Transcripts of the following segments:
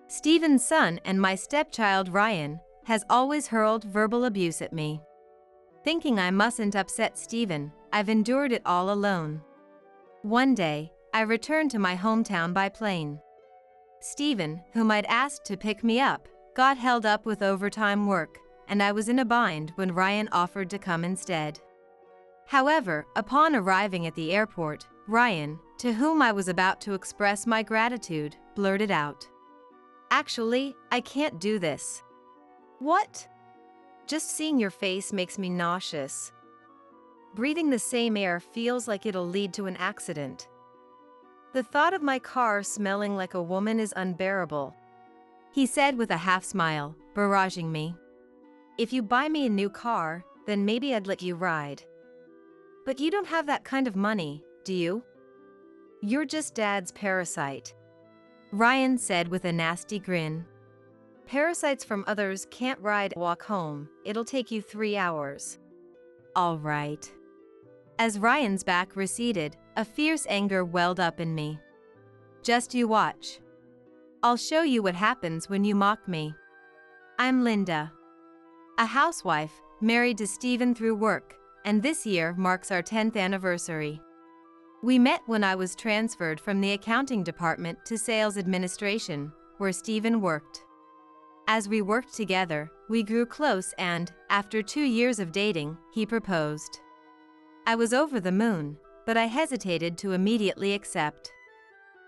Steven's son and my stepchild Ryan has always hurled verbal abuse at me. Thinking I mustn't upset Steven, I've endured it all alone. One day, I returned to my hometown by plane. Steven, whom I'd asked to pick me up, got held up with overtime work, and I was in a bind when Ryan offered to come instead. However, upon arriving at the airport, Ryan, to whom I was about to express my gratitude, blurted out, "Actually, I can't do this." "What?" "Just seeing your face makes me nauseous. Breathing the same air feels like it'll lead to an accident. The thought of my car smelling like a woman is unbearable," he said with a half smile, barraging me. "If you buy me a new car, then maybe I'd let you ride. But you don't have that kind of money, do you? You're just Dad's parasite," Ryan said with a nasty grin. "Parasites from others can't ride or walk home, it'll take you 3 hours. All right." As Ryan's back receded, a fierce anger welled up in me. "Just you watch. I'll show you what happens when you mock me. I'm Linda, a housewife, married to Steven through work, and this year marks our 10th anniversary. We met when I was transferred from the accounting department to sales administration, where Steven worked. As we worked together, we grew close and, after 2 years of dating, he proposed. I was over the moon, but I hesitated to immediately accept.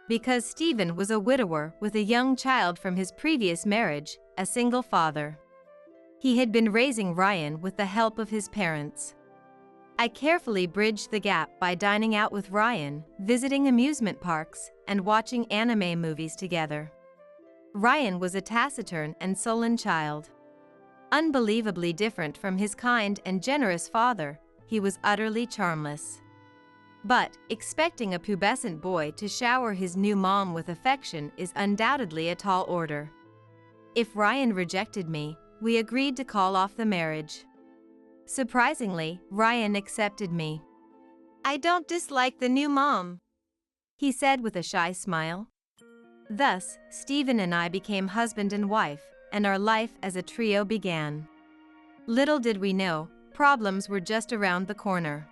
Because Steven was a widower with a young child from his previous marriage, a single father. He had been raising Ryan with the help of his parents. I carefully bridged the gap by dining out with Ryan, visiting amusement parks, and watching anime movies together. Ryan was a taciturn and sullen child. Unbelievably different from his kind and generous father, he was utterly charmless. But, expecting a pubescent boy to shower his new mom with affection is undoubtedly a tall order. If Ryan rejected me, we agreed to call off the marriage. Surprisingly, Ryan accepted me. "I don't dislike the new mom," he said with a shy smile. Thus, Steven and I became husband and wife, and our life as a trio began. Little did we know, problems were just around the corner.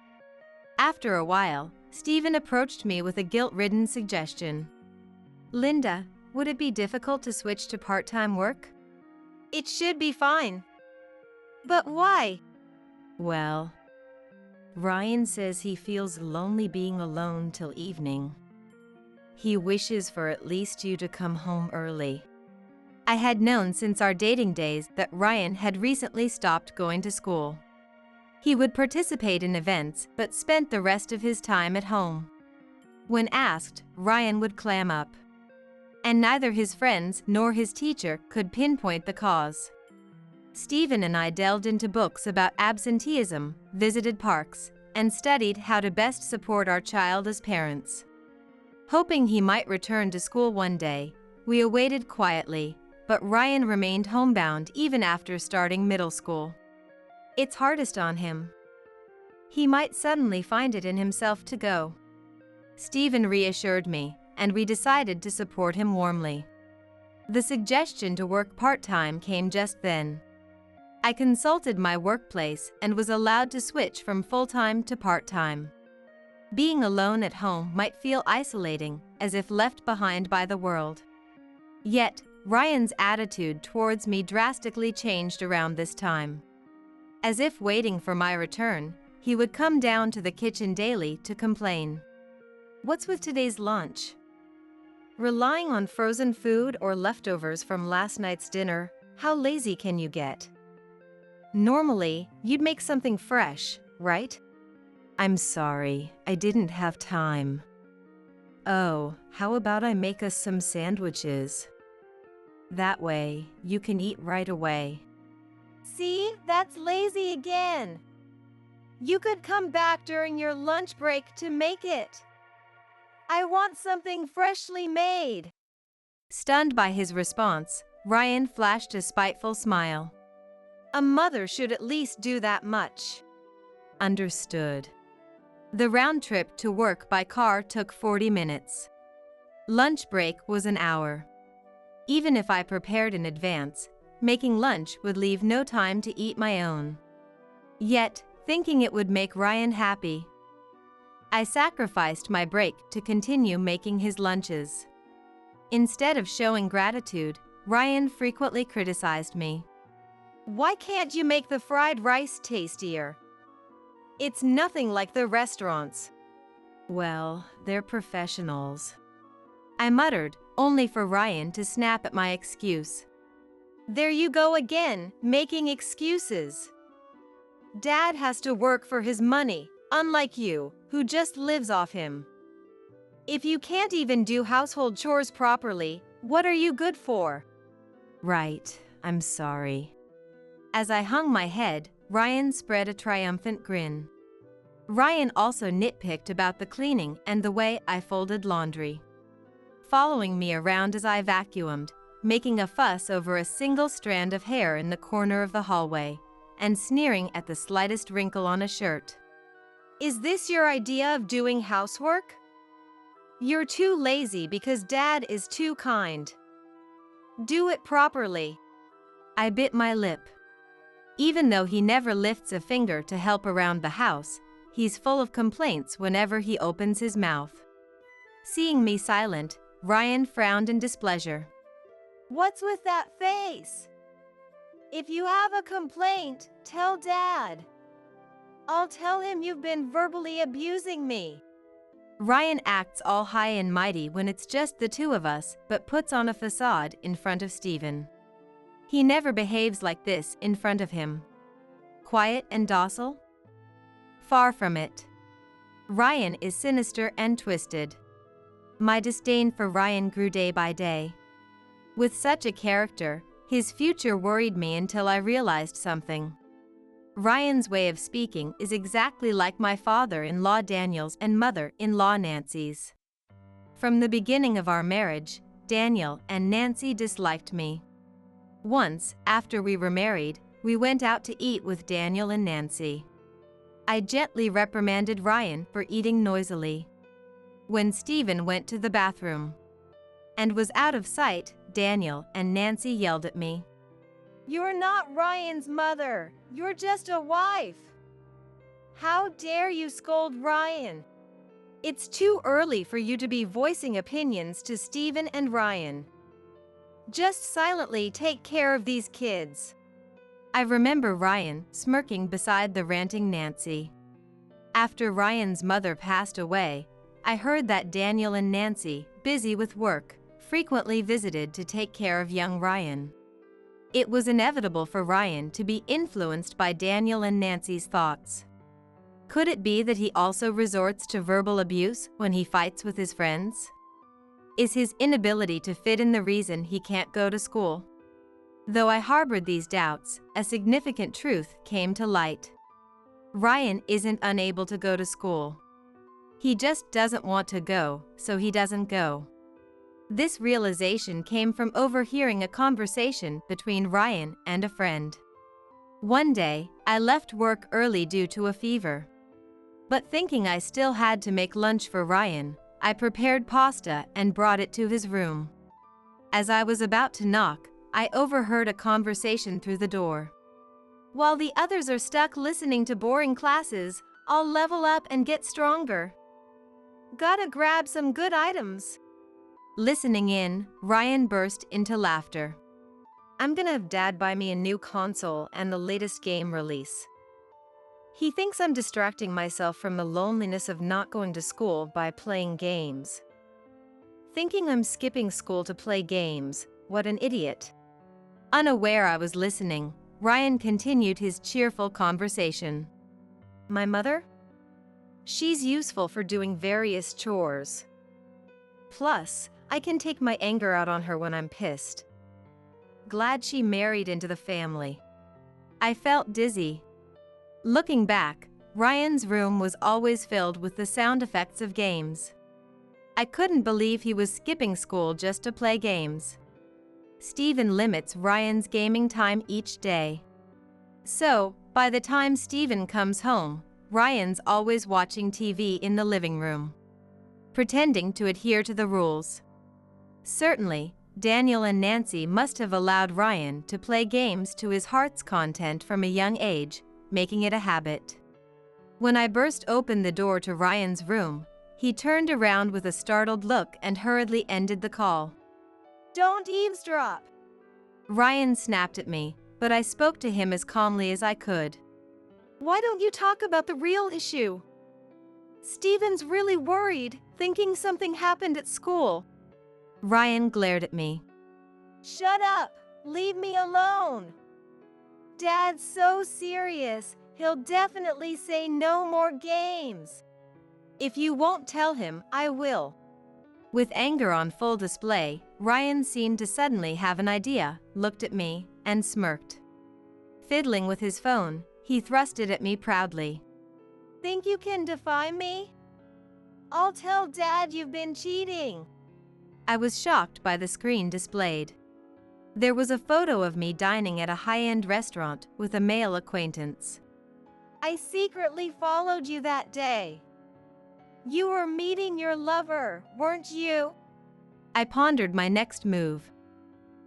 After a while, Steven approached me with a guilt-ridden suggestion. "Linda, would it be difficult to switch to part-time work?" "It should be fine." "But why?" "Well, Ryan says he feels lonely being alone till evening. He wishes for at least you to come home early." I had known since our dating days that Ryan had recently stopped going to school. He would participate in events but spent the rest of his time at home. When asked, Ryan would clam up. And neither his friends nor his teacher could pinpoint the cause. Steven and I delved into books about absenteeism, visited parks, and studied how to best support our child as parents. Hoping he might return to school one day, we awaited quietly, but Ryan remained homebound even after starting middle school. "It's hardest on him. He might suddenly find it in himself to go." Steven reassured me, and we decided to support him warmly. The suggestion to work part-time came just then. I consulted my workplace and was allowed to switch from full-time to part-time. Being alone at home might feel isolating, as if left behind by the world. Yet, Ryan's attitude towards me drastically changed around this time. As if waiting for my return, he would come down to the kitchen daily to complain. "What's with today's lunch? Relying on frozen food or leftovers from last night's dinner, how lazy can you get? Normally, you'd make something fresh, right? I'm sorry, I didn't have time. Oh, how about I make us some sandwiches? That way, you can eat right away." "See, that's lazy again. You could come back during your lunch break to make it. I want something freshly made." Stunned by his response, Ryan flashed a spiteful smile. "A mother should at least do that much." Understood. The round trip to work by car took 40 minutes. Lunch break was an hour. even if I prepared in advance, making lunch would leave no time to eat my own. Yet, thinking it would make Ryan happy, I sacrificed my break to continue making his lunches. Instead of showing gratitude, Ryan frequently criticized me. "Why can't you make the fried rice tastier? It's nothing like the restaurants." "Well, they're professionals," I muttered, only for Ryan to snap at my excuse. "There you go again, making excuses. Dad has to work for his money, unlike you, who just lives off him. If you can't even do household chores properly, what are you good for?" "Right, I'm sorry." As I hung my head, Ryan spread a triumphant grin. Ryan also nitpicked about the cleaning and the way I folded laundry, following me around as I vacuumed, making a fuss over a single strand of hair in the corner of the hallway, and sneering at the slightest wrinkle on a shirt. "Is this your idea of doing housework? You're too lazy because Dad is too kind. Do it properly." I bit my lip. Even though he never lifts a finger to help around the house, he's full of complaints whenever he opens his mouth. Seeing me silent, Ryan frowned in displeasure. "What's with that face? If you have a complaint, tell Dad. I'll tell him you've been verbally abusing me." Ryan acts all high and mighty when it's just the two of us, but puts on a facade in front of Stephen. He never behaves like this in front of him. Quiet and docile? Far from it. Ryan is sinister and twisted. My disdain for Ryan grew day by day. With such a character, his future worried me until I realized something. Ryan's way of speaking is exactly like my father-in-law Daniel's and mother-in-law Nancy's. From the beginning of our marriage, Daniel and Nancy disliked me. Once, after we were married, we went out to eat with Daniel and Nancy. I gently reprimanded Ryan for eating noisily. When Stephen went to the bathroom and was out of sight, Daniel and Nancy yelled at me. "You're not Ryan's mother, you're just a wife. How dare you scold Ryan? It's too early for you to be voicing opinions to Stephen and Ryan. Just silently take care of these kids." I remember Ryan smirking beside the ranting Nancy. After Ryan's mother passed away, I heard that Daniel and Nancy, busy with work, frequently visited to take care of young Ryan. It was inevitable for Ryan to be influenced by Daniel and Nancy's thoughts. Could it be that he also resorts to verbal abuse when he fights with his friends? Is his inability to fit in the reason he can't go to school? Though I harbored these doubts, a significant truth came to light. Ryan isn't unable to go to school. He just doesn't want to go, so he doesn't go. This realization came from overhearing a conversation between Ryan and a friend. One day, I left work early due to a fever. But thinking I still had to make lunch for Ryan, I prepared pasta and brought it to his room. As I was about to knock, I overheard a conversation through the door. "While the others are stuck listening to boring classes, I'll level up and get stronger. Gotta grab some good items." Listening in, Ryan burst into laughter. "I'm gonna have Dad buy me a new console and the latest game release. He thinks I'm distracting myself from the loneliness of not going to school by playing games. Thinking I'm skipping school to play games, what an idiot." Unaware I was listening, Ryan continued his cheerful conversation. "My mother? She's useful for doing various chores. Plus, I can take my anger out on her when I'm pissed. Glad she married into the family." I felt dizzy. Looking back, Ryan's room was always filled with the sound effects of games. I couldn't believe he was skipping school just to play games. Stephen limits Ryan's gaming time each day. So, by the time Stephen comes home, Ryan's always watching TV in the living room, pretending to adhere to the rules. Certainly, Daniel and Nancy must have allowed Ryan to play games to his heart's content from a young age, making it a habit. When I burst open the door to Ryan's room, he turned around with a startled look and hurriedly ended the call. "Don't eavesdrop!" Ryan snapped at me, but I spoke to him as calmly as I could. "Why don't you talk about the real issue? Steven's really worried, thinking something happened at school." Ryan glared at me. "Shut up! Leave me alone! Dad's so serious, he'll definitely say no more games." "If you won't tell him, I will." With anger on full display, Ryan seemed to suddenly have an idea, looked at me, and smirked. Fiddling with his phone, he thrust it at me proudly. "Think you can defy me? I'll tell Dad you've been cheating." I was shocked by the screen displayed. There was a photo of me dining at a high-end restaurant with a male acquaintance. "I secretly followed you that day. You were meeting your lover, weren't you?" I pondered my next move.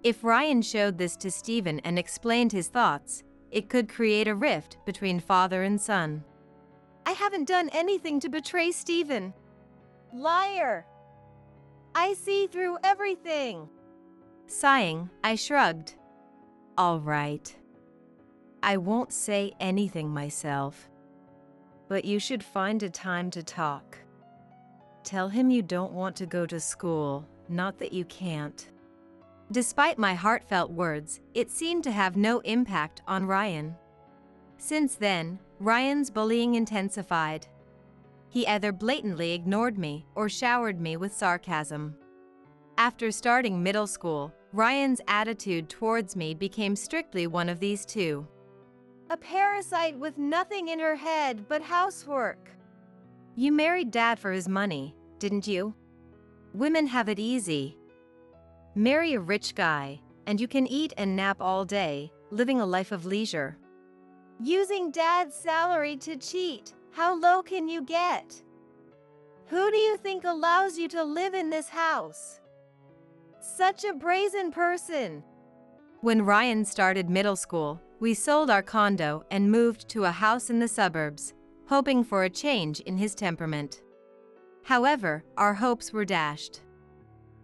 If Ryan showed this to Steven and explained his thoughts, it could create a rift between father and son. "I haven't done anything to betray Steven." "Liar! I see through everything." Sighing, I shrugged. "All right. I won't say anything myself. But you should find a time to talk. Tell him you don't want to go to school, not that you can't." Despite my heartfelt words, it seemed to have no impact on Ryan. Since then, Ryan's bullying intensified. He either blatantly ignored me or showered me with sarcasm. After starting middle school, Ryan's attitude towards me became strictly one of these two. "A parasite with nothing in her head but housework." "You married Dad for his money, didn't you? Women have it easy. Marry a rich guy, and you can eat and nap all day, living a life of leisure." "Using Dad's salary to cheat, how low can you get? Who do you think allows you to live in this house? Such a brazen person." When Ryan started middle school, we sold our condo and moved to a house in the suburbs, hoping for a change in his temperament. However, our hopes were dashed.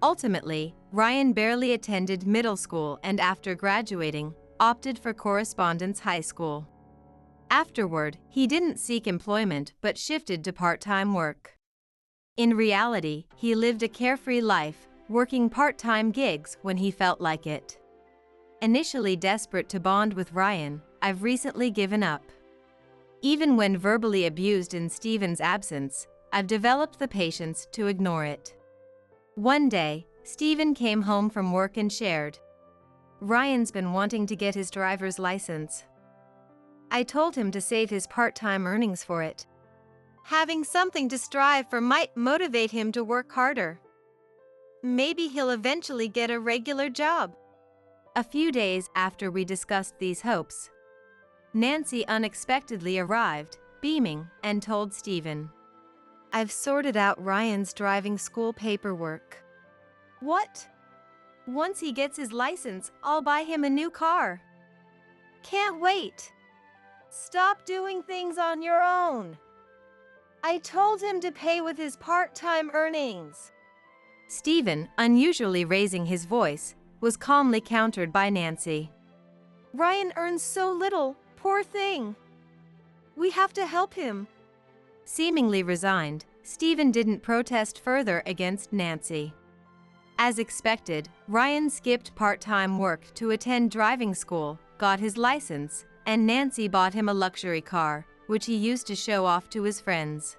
Ultimately, Ryan barely attended middle school and after graduating, opted for correspondence high school. Afterward, he didn't seek employment but shifted to part-time work. In reality, he lived a carefree life, working part-time gigs when he felt like it. Initially desperate to bond with Ryan, I've recently given up. Even when verbally abused in Steven's absence, I've developed the patience to ignore it. One day, Steven came home from work and shared, "Ryan's been wanting to get his driver's license." I told him to save his part-time earnings for it. Having something to strive for might motivate him to work harder. Maybe he'll eventually get a regular job. A few days after we discussed these hopes, Nancy unexpectedly arrived, beaming, and told Steven, "I've sorted out Ryan's driving school paperwork." "What?" "Once he gets his license, I'll buy him a new car." "Can't wait. Stop doing things on your own. I told him to pay with his part-time earnings." Steven, unusually raising his voice, was calmly countered by Nancy. "Ryan earns so little, poor thing. We have to help him." Seemingly resigned, Steven didn't protest further against Nancy. As expected, Ryan skipped part-time work to attend driving school, got his license, and Nancy bought him a luxury car, which he used to show off to his friends.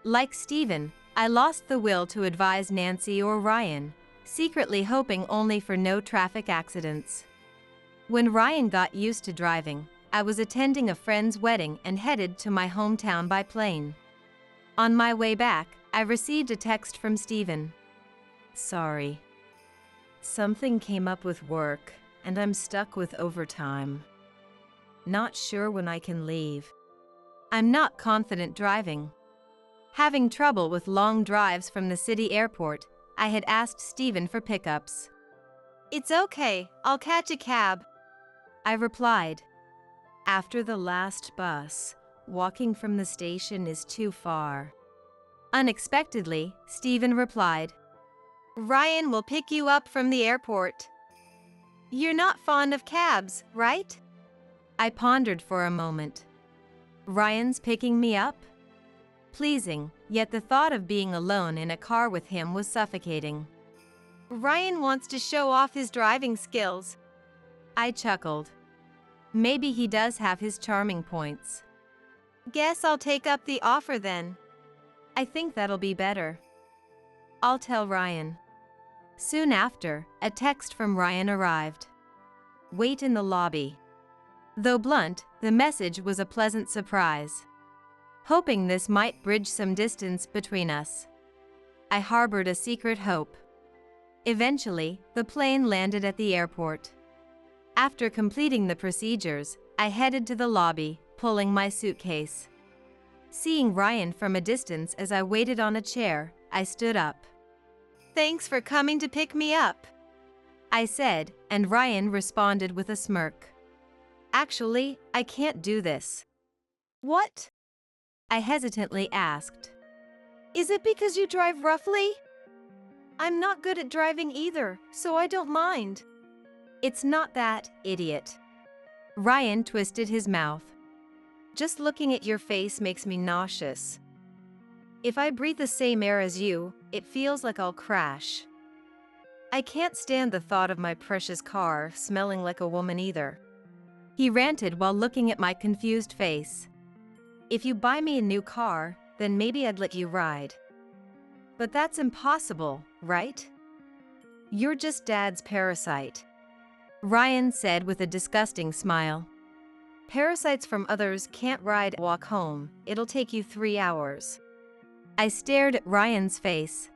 Like Steven, I lost the will to advise Nancy or Ryan, secretly hoping only for no traffic accidents. When Ryan got used to driving, I was attending a friend's wedding and headed to my hometown by plane. On my way back, I received a text from Steven. "Sorry. Something came up with work, and I'm stuck with overtime. Not sure when I can leave. I'm not confident driving." Having trouble with long drives from the city airport, I had asked Steven for pickups. It's okay, I'll catch a cab. I replied. After the last bus, walking from the station is too far. Unexpectedly, Stephen replied. Ryan will pick you up from the airport. You're not fond of cabs, right? I pondered for a moment. Ryan's picking me up? Pleasing, yet the thought of being alone in a car with him was suffocating. Ryan wants to show off his driving skills. I chuckled. Maybe he does have his charming points. Guess I'll take up the offer then. I think that'll be better. I'll tell Ryan. Soon after, a text from Ryan arrived. Wait in the lobby. Though blunt, the message was a pleasant surprise. Hoping this might bridge some distance between us. I harbored a secret hope. Eventually, the plane landed at the airport. After completing the procedures, I headed to the lobby, pulling my suitcase. Seeing Ryan from a distance as I waited on a chair, I stood up. Thanks for coming to pick me up, I said, and Ryan responded with a smirk. Actually, I can't do this. What? I hesitantly asked. Is it because you drive roughly? I'm not good at driving either, so I don't mind. It's not that, idiot. Ryan twisted his mouth. Just looking at your face makes me nauseous. If I breathe the same air as you, it feels like I'll crash. I can't stand the thought of my precious car smelling like a woman either. He ranted while looking at my confused face. If you buy me a new car, then maybe I'd let you ride. But that's impossible, right? You're just Dad's parasite. Ryan said with a disgusting smile. Parasites from others can't ride or walk home, it'll take you 3 hours. I stared at Ryan's face.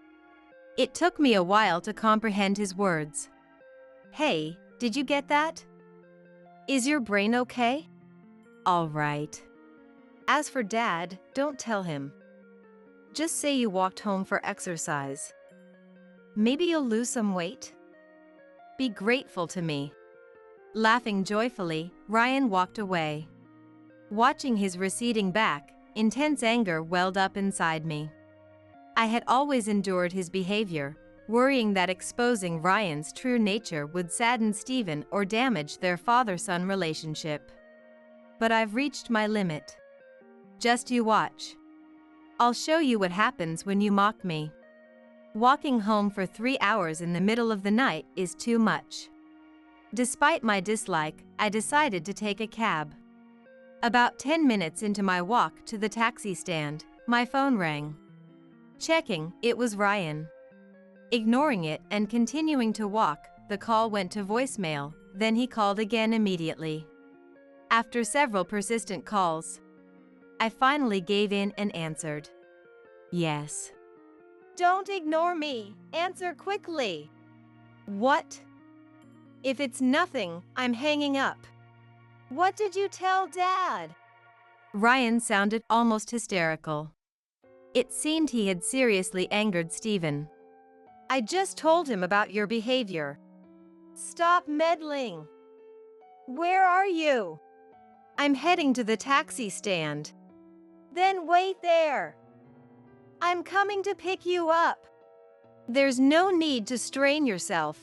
It took me a while to comprehend his words. Hey, did you get that? Is your brain okay? All right. As for Dad, don't tell him. Just say you walked home for exercise. Maybe you'll lose some weight. Be grateful to me. Laughing joyfully, Ryan walked away. Watching his receding back, intense anger welled up inside me. I had always endured his behavior, worrying that exposing Ryan's true nature would sadden Stephen or damage their father-son relationship. But I've reached my limit. Just you watch. I'll show you what happens when you mock me. Walking home for 3 hours in the middle of the night is too much. Despite my dislike, I decided to take a cab. About 10 minutes into my walk to the taxi stand, my phone rang. Checking, it was Ryan. Ignoring it and continuing to walk, the call went to voicemail, then he called again immediately. After several persistent calls, I finally gave in and answered. Yes. Don't ignore me. Answer quickly. What? If it's nothing, I'm hanging up. What did you tell Dad? Ryan sounded almost hysterical. It seemed he had seriously angered Stephen. I just told him about your behavior. Stop meddling. Where are you? I'm heading to the taxi stand. Then wait there. I'm coming to pick you up. There's no need to strain yourself.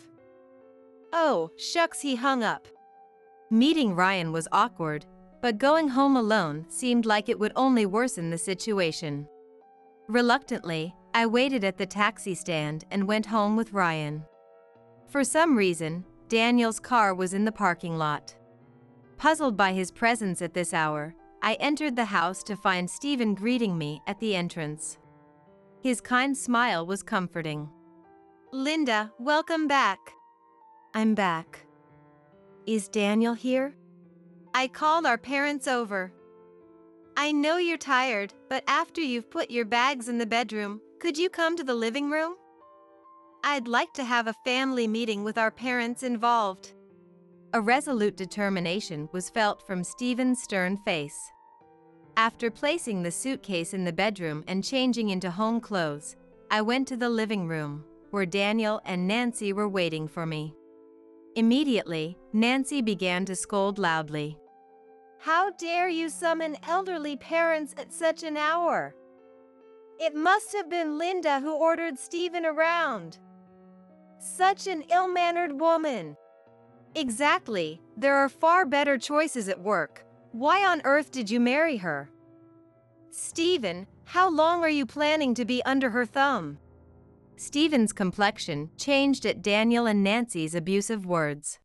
Oh, shucks, he hung up. Meeting Ryan was awkward, but going home alone seemed like it would only worsen the situation. Reluctantly, I waited at the taxi stand and went home with Ryan. For some reason, Daniel's car was in the parking lot. Puzzled by his presence at this hour, I entered the house to find Stephen greeting me at the entrance. His kind smile was comforting. Linda, welcome back. I'm back. Is Daniel here? I called our parents over. I know you're tired, but after you've put your bags in the bedroom, could you come to the living room? I'd like to have a family meeting with our parents involved. A resolute determination was felt from Stephen's stern face. After placing the suitcase in the bedroom and changing into home clothes, I went to the living room, where Daniel and Nancy were waiting for me. Immediately, Nancy began to scold loudly. How dare you summon elderly parents at such an hour? It must have been Linda who ordered Stephen around. Such an ill-mannered woman. Exactly, there are far better choices at work. Why on earth did you marry her? Stephen, how long are you planning to be under her thumb? Stephen's complexion changed at Daniel and Nancy's abusive words.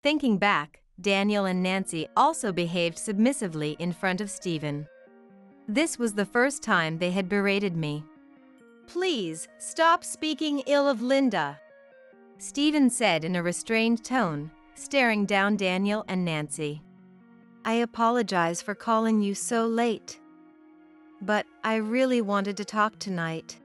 Thinking back, Daniel and Nancy also behaved submissively in front of Stephen. This was the first time they had berated me. Please, stop speaking ill of Linda, Stephen said in a restrained tone, staring down Daniel and Nancy. I apologize for calling you so late. But I really wanted to talk tonight.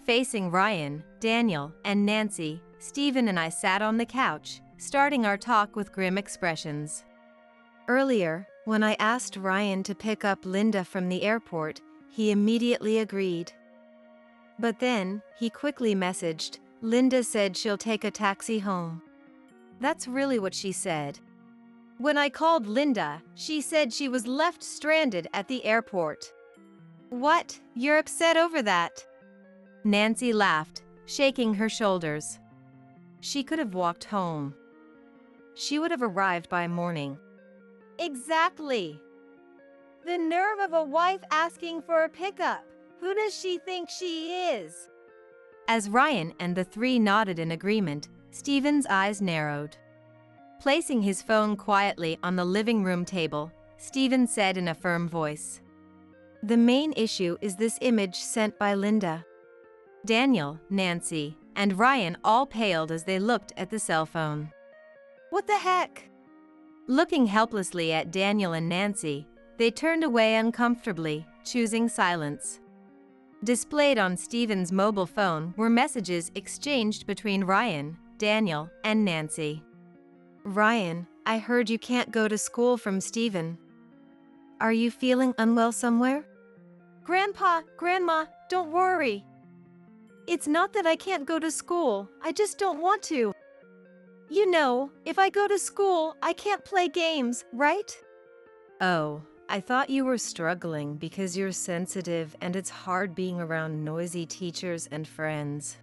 Facing Ryan, Daniel, and Nancy, Stephen and I sat on the couch, starting our talk with grim expressions. Earlier, when I asked Ryan to pick up Linda from the airport, he immediately agreed. But then, he quickly messaged, Linda said she'll take a taxi home. That's really what she said. When I called Linda, she said she was left stranded at the airport. What? You're upset over that? Nancy laughed, shaking her shoulders. She could have walked home. She would have arrived by morning. Exactly. The nerve of a wife asking for a pickup. Who does she think she is? As Ryan and the three nodded in agreement, Stephen's eyes narrowed. Placing his phone quietly on the living room table, Stephen said in a firm voice, The main issue is this image sent by Linda. Daniel, Nancy, and Ryan all paled as they looked at the cell phone. What the heck? Looking helplessly at Daniel and Nancy, they turned away uncomfortably, choosing silence. Displayed on Stephen's mobile phone were messages exchanged between Ryan, Daniel, and Nancy. Ryan, I heard you can't go to school from Stephen. Are you feeling unwell somewhere? Grandpa, Grandma, don't worry. It's not that I can't go to school, I just don't want to. You know, if I go to school, I can't play games, right? Oh, I thought you were struggling because you're sensitive and it's hard being around noisy teachers and friends.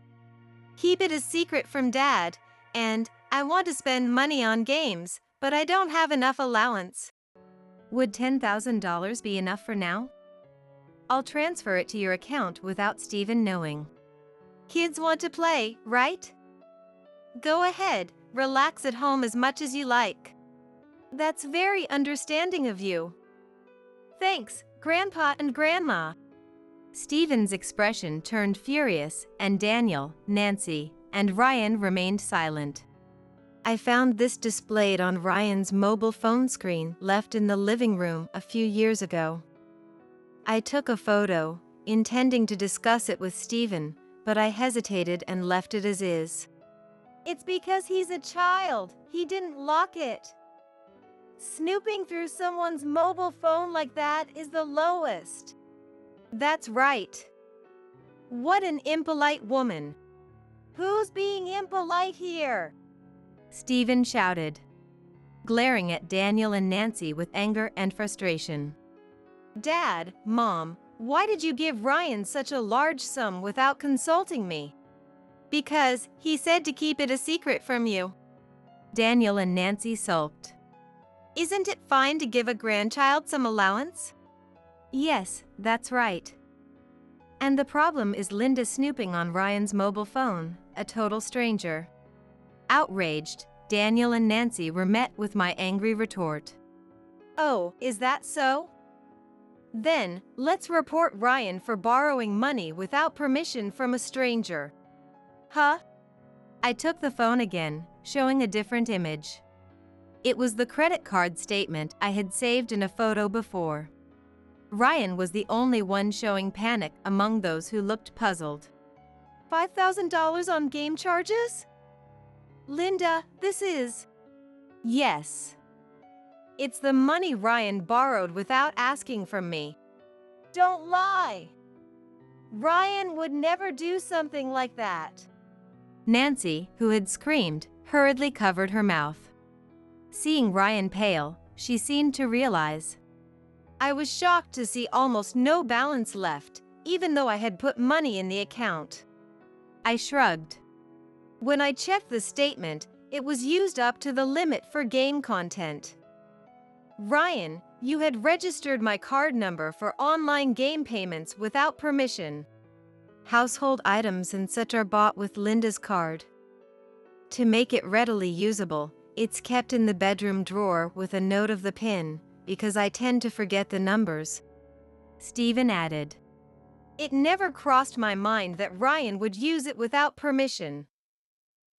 Keep it a secret from Dad, and I want to spend money on games, but I don't have enough allowance. Would $10,000 be enough for now? I'll transfer it to your account without Stephen knowing. Kids want to play, right? Go ahead, relax at home as much as you like. That's very understanding of you. Thanks, Grandpa and Grandma. Stephen's expression turned furious, and Daniel, Nancy, and Ryan remained silent. I found this displayed on Ryan's mobile phone screen left in the living room a few years ago. I took a photo, intending to discuss it with Stephen, but I hesitated and left it as is. It's because he's a child. He didn't lock it. Snooping through someone's mobile phone like that is the lowest. That's right. What an impolite woman. Who's being impolite here? Stephen shouted, glaring at Daniel and Nancy with anger and frustration. Dad, Mom, why did you give Ryan such a large sum without consulting me? Because he said to keep it a secret from you. Daniel and Nancy sulked. Isn't it fine to give a grandchild some allowance? Yes, that's right. And the problem is Linda snooping on Ryan's mobile phone, a total stranger. Outraged, Daniel and Nancy were met with my angry retort. Oh, is that so? Then, let's report Ryan for borrowing money without permission from a stranger. Huh? I took the phone again, showing a different image. It was the credit card statement I had saved in a photo before. Ryan was the only one showing panic among those who looked puzzled. $5,000 on game charges? Linda, this is... Yes. It's the money Ryan borrowed without asking from me. Don't lie. Ryan would never do something like that. Nancy, who had screamed, hurriedly covered her mouth. Seeing Ryan pale, she seemed to realize. I was shocked to see almost no balance left, even though I had put money in the account. I shrugged. When I checked the statement, it was used up to the limit for game content. Ryan, you had registered my card number for online game payments without permission. Household items and such are bought with Linda's card. To make it readily usable, it's kept in the bedroom drawer with a note of the PIN, because I tend to forget the numbers. Stephen added. It never crossed my mind that Ryan would use it without permission.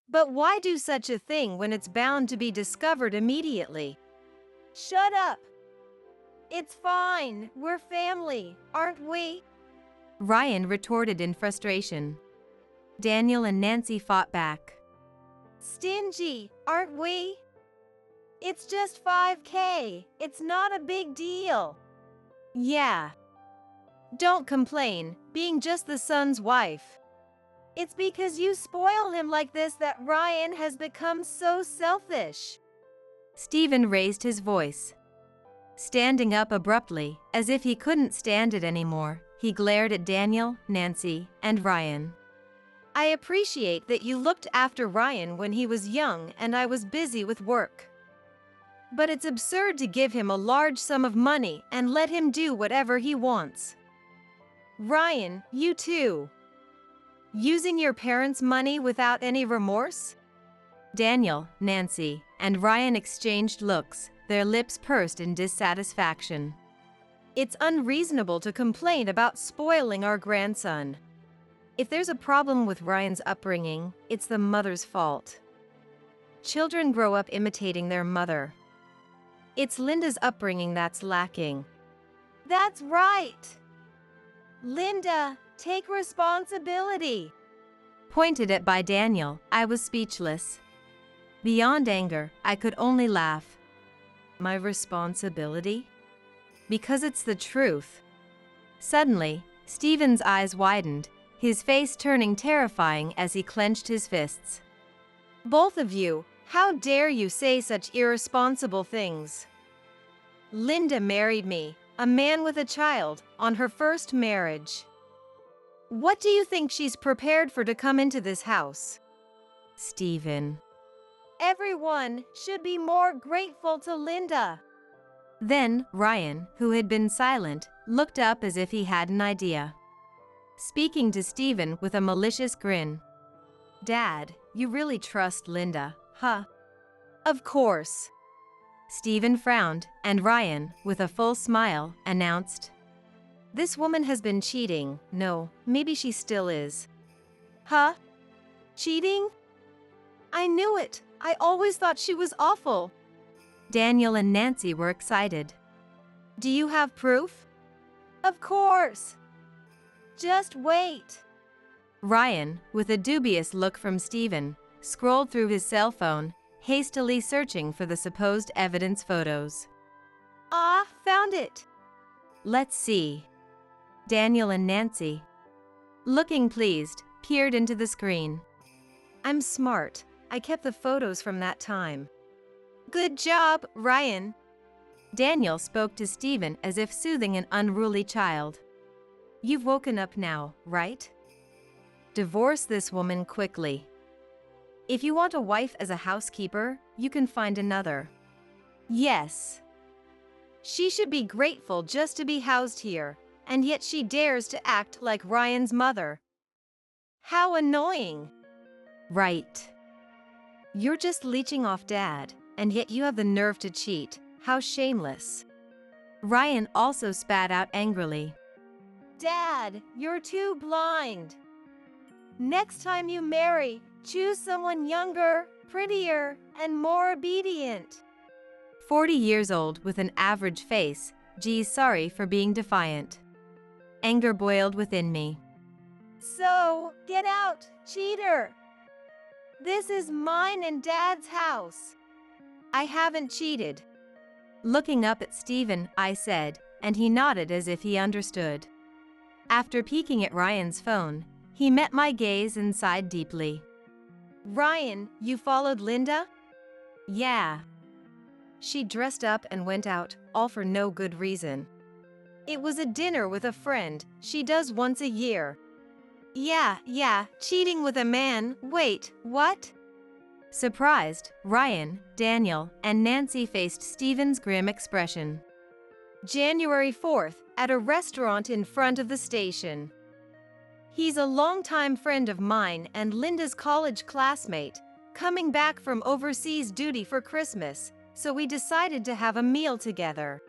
But why do such a thing when it's bound to be discovered immediately? Shut up! It's fine, we're family, aren't we? Ryan retorted in frustration. Daniel and Nancy fought back. Stingy, aren't we? It's just $5K, it's not a big deal. Yeah. Don't complain, being just the son's wife. It's because you spoil him like this that Ryan has become so selfish. Stephen raised his voice. Standing up abruptly, as if he couldn't stand it anymore, he glared at Daniel, Nancy, and Ryan. I appreciate that you looked after Ryan when he was young and I was busy with work. But it's absurd to give him a large sum of money and let him do whatever he wants. Ryan, you too. Using your parents' money without any remorse? Daniel, Nancy, and Ryan exchanged looks, their lips pursed in dissatisfaction. It's unreasonable to complain about spoiling our grandson. If there's a problem with Ryan's upbringing, it's the mother's fault. Children grow up imitating their mother. It's Linda's upbringing that's lacking. That's right. Linda, take responsibility. Pointed at by Daniel, I was speechless. Beyond anger, I could only laugh. My responsibility? Because it's the truth. Suddenly, Stephen's eyes widened, his face turning terrifying as he clenched his fists. Both of you, how dare you say such irresponsible things? Linda married me, a man with a child, on her first marriage. What do you think she's prepared for to come into this house? Stephen. Everyone should be more grateful to Linda. Then, Ryan, who had been silent, looked up as if he had an idea. Speaking to Stephen with a malicious grin. Dad, you really trust Linda, huh? Of course. Stephen frowned, and Ryan, with a full smile, announced. This woman has been cheating. No, maybe she still is. Huh? Cheating? I knew it. I always thought she was awful. Daniel and Nancy were excited. Do you have proof? Of course. Just wait. Ryan, with a dubious look from Stephen, scrolled through his cell phone, hastily searching for the supposed evidence photos. Ah, found it. Let's see. Daniel and Nancy, looking pleased, peered into the screen. I'm smart. I kept the photos from that time. Good job, Ryan. Daniel spoke to Stephen as if soothing an unruly child. You've woken up now, right? Divorce this woman quickly. If you want a wife as a housekeeper, you can find another. Yes. She should be grateful just to be housed here, and yet she dares to act like Ryan's mother. How annoying. Right. You're just leeching off Dad, and yet you have the nerve to cheat. How shameless. Ryan also spat out angrily. Dad, you're too blind. Next time you marry, choose someone younger, prettier, and more obedient. 40 years old with an average face, geez, sorry for being defiant. Anger boiled within me. So, get out, cheater. This is mine and Dad's house. I haven't cheated. Looking up at Stephen, I said, and he nodded as if he understood. After peeking at Ryan's phone, he met my gaze and sighed deeply. Ryan, you followed Linda? Yeah. She dressed up and went out, all for no good reason. It was a dinner with a friend. She does once a year. Yeah, cheating with a man. Wait, what? Surprised, Ryan, Daniel, and Nancy faced Stephen's grim expression. January 4th, at a restaurant in front of the station. He's a longtime friend of mine and Linda's college classmate, coming back from overseas duty for Christmas, so we decided to have a meal together.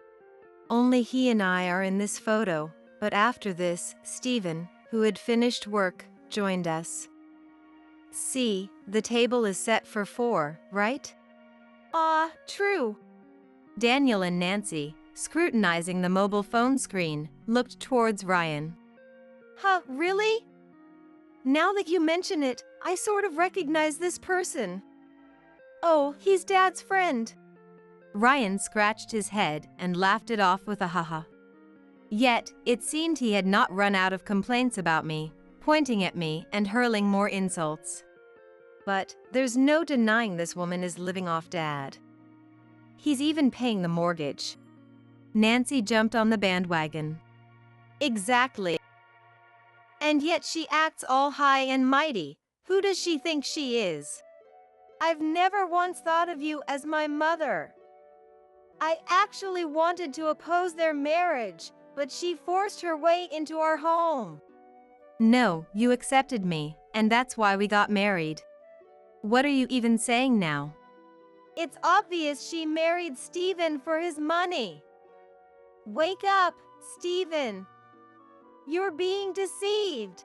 Only he and I are in this photo, but after this, Stephen, who had finished work, joined us. See, the table is set for 4, right? True. Daniel and Nancy, scrutinizing the mobile phone screen, looked towards Ryan. Huh, really? Now that you mention it, I sort of recognize this person. Oh, he's Dad's friend. Ryan scratched his head and laughed it off with a haha. Yet, it seemed he had not run out of complaints about me, pointing at me and hurling more insults. But there's no denying this woman is living off Dad. He's even paying the mortgage. Nancy jumped on the bandwagon. Exactly. And yet she acts all high and mighty. Who does she think she is? I've never once thought of you as my mother. I actually wanted to oppose their marriage, but she forced her way into our home. No, you accepted me, and that's why we got married. What are you even saying now? It's obvious she married Stephen for his money. Wake up, Stephen. You're being deceived.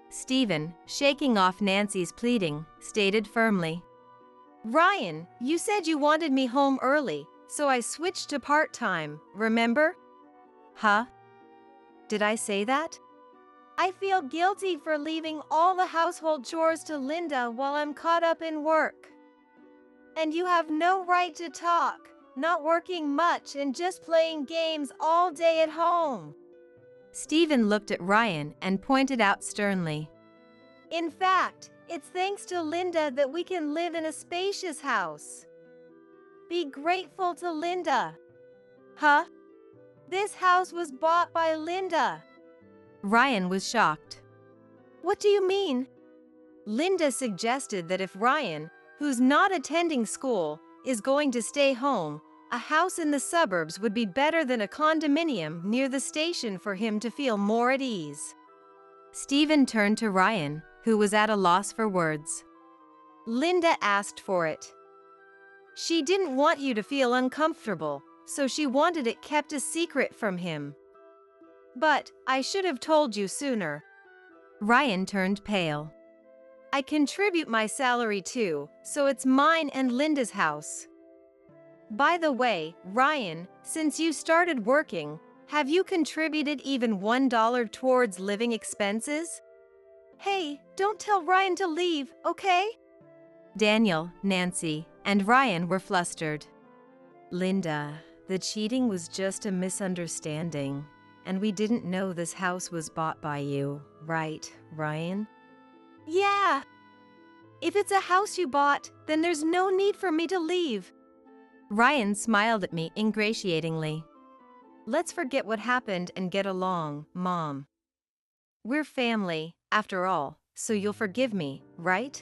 Stephen, shaking off Nancy's pleading, stated firmly. Ryan, you said you wanted me home early, so I switched to part-time, remember? Huh? Did I say that? I feel guilty for leaving all the household chores to Linda while I'm caught up in work. And you have no right to talk, not working much and just playing games all day at home. Stephen looked at Ryan and pointed out sternly. In fact, it's thanks to Linda that we can live in a spacious house. Be grateful to Linda. Huh? This house was bought by Linda. Ryan was shocked. What do you mean? Linda suggested that if Ryan, who's not attending school, is going to stay home, a house in the suburbs would be better than a condominium near the station for him to feel more at ease. Stephen turned to Ryan, who was at a loss for words. Linda asked for it. She didn't want you to feel uncomfortable, so she wanted it kept a secret from him. But I should have told you sooner. Ryan turned pale. I contribute my salary too, so it's mine and Linda's house. By the way, Ryan, since you started working, have you contributed even $1 towards living expenses? Hey, don't tell Ryan to leave, okay? Daniel, Nancy, and Ryan were flustered. Linda, the cheating was just a misunderstanding, and we didn't know this house was bought by you, right, Ryan? Yeah. If it's a house you bought, then there's no need for me to leave. Ryan smiled at me ingratiatingly. Let's forget what happened and get along, Mom. We're family, after all, so you'll forgive me, right?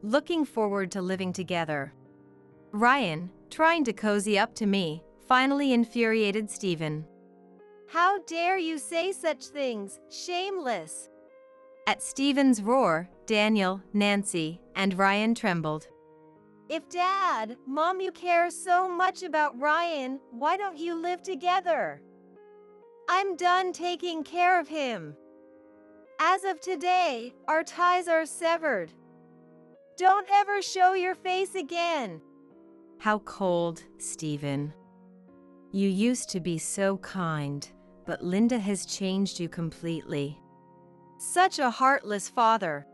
Looking forward to living together. Ryan, trying to cozy up to me, finally infuriated Stephen. How dare you say such things, shameless! At Stephen's roar, Daniel, Nancy, and Ryan trembled. If Dad, Mom, you care so much about Ryan, why don't you live together? I'm done taking care of him. As of today, our ties are severed. Don't ever show your face again. How cold, Stephen. You used to be so kind, but Linda has changed you completely. Such a heartless father.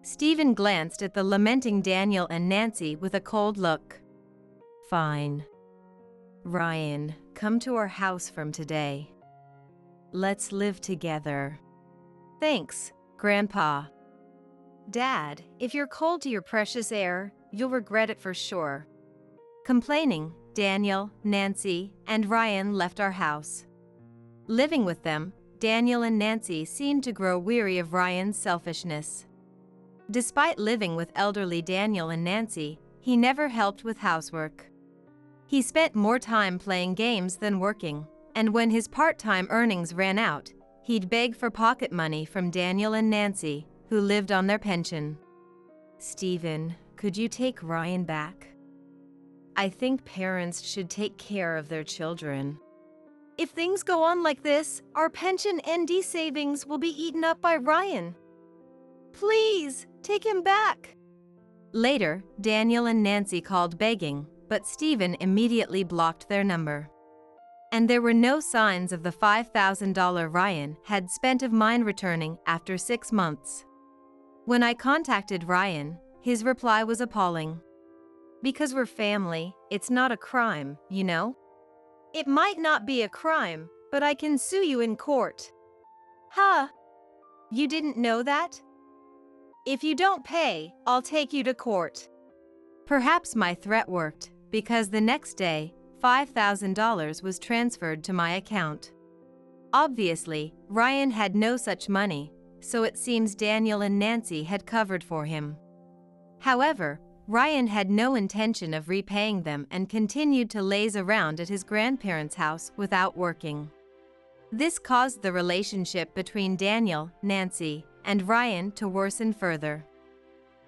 Stephen glanced at the lamenting Daniel and Nancy with a cold look. Fine. Ryan, come to our house from today. Let's live together. Thanks, Grandpa. Dad, if you're cold to your precious heir, you'll regret it for sure. Complaining, Daniel, Nancy, and Ryan left our house. Living with them, Daniel and Nancy seemed to grow weary of Ryan's selfishness. Despite living with elderly Daniel and Nancy, he never helped with housework. He spent more time playing games than working, and when his part-time earnings ran out, he'd beg for pocket money from Daniel and Nancy, who lived on their pension. "Stephen, could you take Ryan back? I think parents should take care of their children." If things go on like this, our pension ND savings will be eaten up by Ryan. Please, take him back. Later, Daniel and Nancy called begging, but Stephen immediately blocked their number. And there were no signs of the $5,000 Ryan had spent of mine returning after 6 months. When I contacted Ryan, his reply was appalling. "Because we're family, it's not a crime, you know?" It might not be a crime, but I can sue you in court. Huh? You didn't know that? If you don't pay, I'll take you to court. Perhaps my threat worked, because the next day, $5,000 was transferred to my account. Obviously, Ryan had no such money, so it seems Daniel and Nancy had covered for him. However, Ryan had no intention of repaying them and continued to laze around at his grandparents' house without working. This caused the relationship between Daniel, Nancy, and Ryan to worsen further.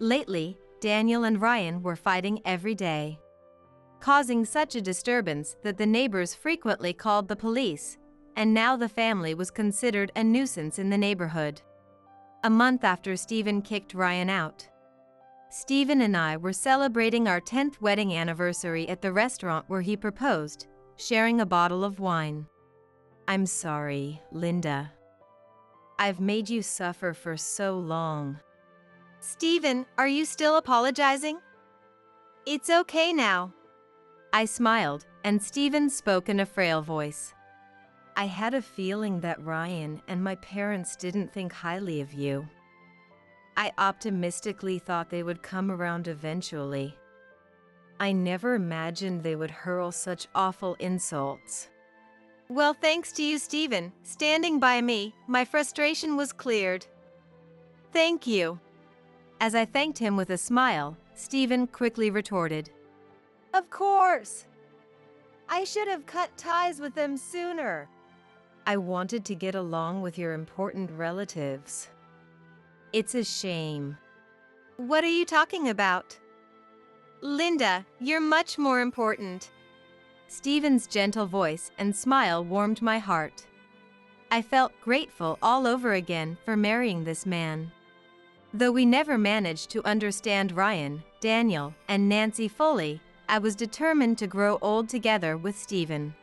Lately, Daniel and Ryan were fighting every day, causing such a disturbance that the neighbors frequently called the police, and now the family was considered a nuisance in the neighborhood. A month after Stephen kicked Ryan out, Stephen and I were celebrating our 10th wedding anniversary at the restaurant where he proposed, sharing a bottle of wine. "I'm sorry, Linda. I've made you suffer for so long." Stephen, are you still apologizing? It's okay now. I smiled, and Stephen spoke in a frail voice. "I had a feeling that Ryan and my parents didn't think highly of you. I optimistically thought they would come around eventually. I never imagined they would hurl such awful insults." Well, thanks to you, Stephen, standing by me, my frustration was cleared. Thank you. As I thanked him with a smile, Stephen quickly retorted, Of course. I should have cut ties with them sooner. "I wanted to get along with your important relatives. It's a shame." What are you talking about? Linda, you're much more important. Stephen's gentle voice and smile warmed my heart. I felt grateful all over again for marrying this man. Though we never managed to understand Ryan, Daniel, and Nancy fully, I was determined to grow old together with Stephen.